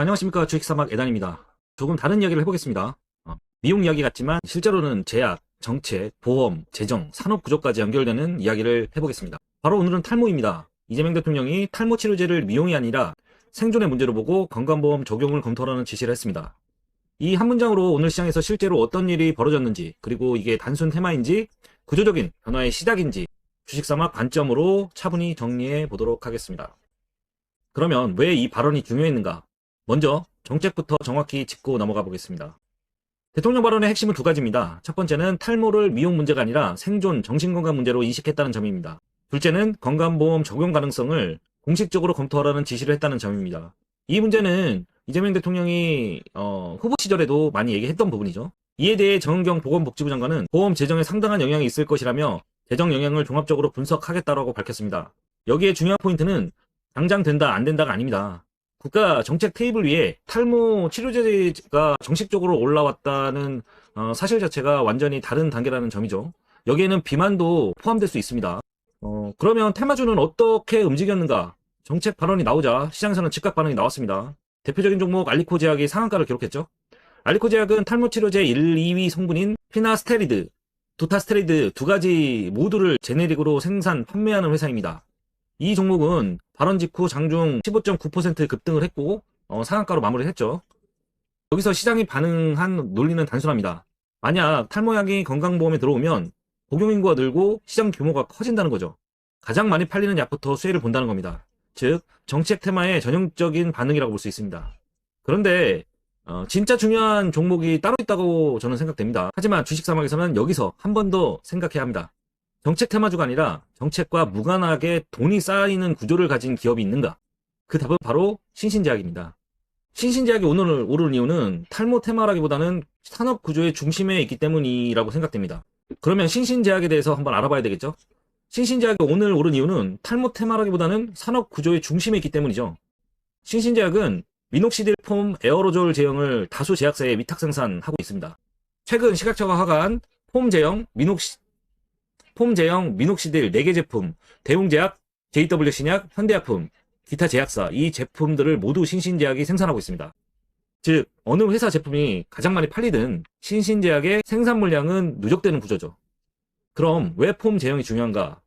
안녕하십니까. 주식사막 애단입니다. 조금 다른 이야기를 해보겠습니다. 미용 이야기 같지만 실제로는 제약, 정책, 보험, 재정, 산업 구조까지 연결되는 이야기를 해보겠습니다. 바로 오늘은 탈모입니다. 이재명 대통령이 탈모 치료제를 미용이 아니라 생존의 문제로 보고 건강보험 적용을 검토하라는 지시를 했습니다. 이 한 문장으로 오늘 시장에서 실제로 어떤 일이 벌어졌는지, 그리고 이게 단순 테마인지 구조적인 변화의 시작인지 주식사막 관점으로 차분히 정리해 보도록 하겠습니다. 그러면 왜 이 발언이 중요했는가? 먼저 정책부터 정확히 짚고 넘어가 보겠습니다. 대통령 발언의 핵심은 두 가지입니다. 첫 번째는 탈모를 미용 문제가 아니라 생존, 정신건강 문제로 인식했다는 점입니다. 둘째는 건강보험 적용 가능성을 공식적으로 검토하라는 지시를 했다는 점입니다. 이 문제는 이재명 대통령이 후보 시절에도 많이 얘기했던 부분이죠. 이에 대해 정은경 보건복지부 장관은 보험 재정에 상당한 영향이 있을 것이라며 재정 영향을 종합적으로 분석하겠다라고 밝혔습니다. 여기에 중요한 포인트는 당장 된다, 안 된다가 아닙니다. 국가 정책 테이블 위에 탈모 치료제가 정식적으로 올라왔다는 사실 자체가 완전히 다른 단계라는 점이죠. 여기에는 비만도 포함될 수 있습니다. 그러면 테마주는 어떻게 움직였는가? 정책 발언이 나오자 시장에서는 즉각 반응이 나왔습니다. 대표적인 종목 알리코 제약이 상한가를 기록했죠. 알리코 제약은 탈모 치료제 1, 2위 성분인 피나스테리드, 두타스테리드 두 가지 모두를 제네릭으로 생산, 판매하는 회사입니다. 이 종목은 발언 직후 장중 15.9% 급등을 했고 상한가로 마무리를 했죠. 여기서 시장이 반응한 논리는 단순합니다. 만약 탈모약이 건강보험에 들어오면 복용인구가 늘고 시장 규모가 커진다는 거죠. 가장 많이 팔리는 약부터 수혜를 본다는 겁니다. 즉 정책 테마의 전형적인 반응이라고 볼 수 있습니다. 그런데 진짜 중요한 종목이 따로 있다고 저는 생각됩니다. 하지만 주식사막에서는 여기서 한 번 더 생각해야 합니다. 정책 테마주가 아니라 정책과 무관하게 돈이 쌓이는 구조를 가진 기업이 있는가? 그 답은 바로 신신제약입니다. 신신제약이 오늘 오르는 이유는 탈모 테마라기보다는 산업 구조의 중심에 있기 때문이라고 생각됩니다. 그러면 신신제약에 대해서 한번 알아봐야 되겠죠? 신신제약이 오늘 오른 이유는 탈모 테마라기보다는 산업 구조의 중심에 있기 때문이죠. 신신제약은 미녹시딜 폼 에어로졸 제형을 다수 제약사에 위탁 생산하고 있습니다. 최근 식약처가 허가한 폼 제형 미녹시딜 4개 제품, 대웅제약, JW신약, 현대약품, 기타 제약사 이 제품들을 모두 신신제약이 생산하고 있습니다. 즉 어느 회사 제품이 가장 많이 팔리든 신신제약의 생산 물량은 누적되는 구조죠. 그럼 왜 폼 제형이 중요한가?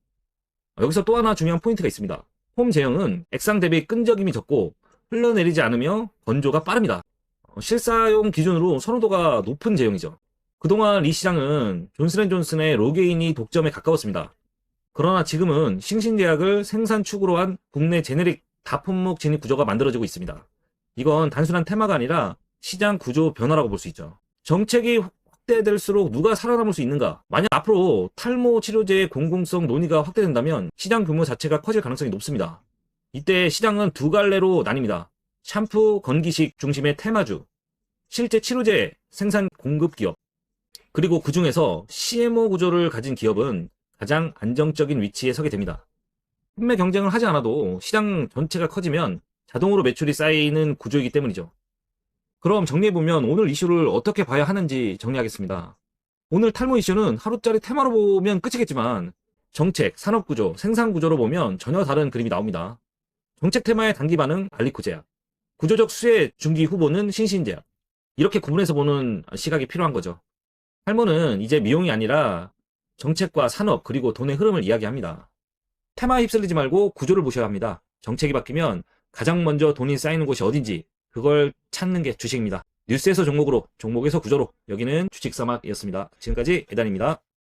여기서 또 하나 중요한 포인트가 있습니다. 폼 제형은 액상 대비 끈적임이 적고 흘러내리지 않으며 건조가 빠릅니다. 실사용 기준으로 선호도가 높은 제형이죠. 그동안 이 시장은 존슨앤존슨의 로게인이 독점에 가까웠습니다. 그러나 지금은 신신제약을 생산축으로 한 국내 제네릭 다품목 진입 구조가 만들어지고 있습니다. 이건 단순한 테마가 아니라 시장 구조 변화라고 볼 수 있죠. 정책이 확대될수록 누가 살아남을 수 있는가? 만약 앞으로 탈모 치료제의 공공성 논의가 확대된다면 시장 규모 자체가 커질 가능성이 높습니다. 이때 시장은 두 갈래로 나뉩니다. 샴푸, 건기식 중심의 테마주, 실제 치료제 생산 공급 기업, 그리고 그 중에서 CMO 구조를 가진 기업은 가장 안정적인 위치에 서게 됩니다. 판매 경쟁을 하지 않아도 시장 전체가 커지면 자동으로 매출이 쌓이는 구조이기 때문이죠. 그럼 정리해보면 오늘 이슈를 어떻게 봐야 하는지 정리하겠습니다. 오늘 탈모 이슈는 하루짜리 테마로 보면 끝이겠지만 정책, 산업구조, 생산구조로 보면 전혀 다른 그림이 나옵니다. 정책 테마의 단기 반응 알리코제약, 구조적 수혜 중기 후보는 신신제약, 이렇게 구분해서 보는 시각이 필요한 거죠. 탈모는 이제 미용이 아니라 정책과 산업 그리고 돈의 흐름을 이야기합니다. 테마에 휩쓸리지 말고 구조를 보셔야 합니다. 정책이 바뀌면 가장 먼저 돈이 쌓이는 곳이 어딘지 그걸 찾는 게 주식입니다. 뉴스에서 종목으로, 종목에서 구조로. 여기는 주식사막이었습니다. 지금까지 애단입니다.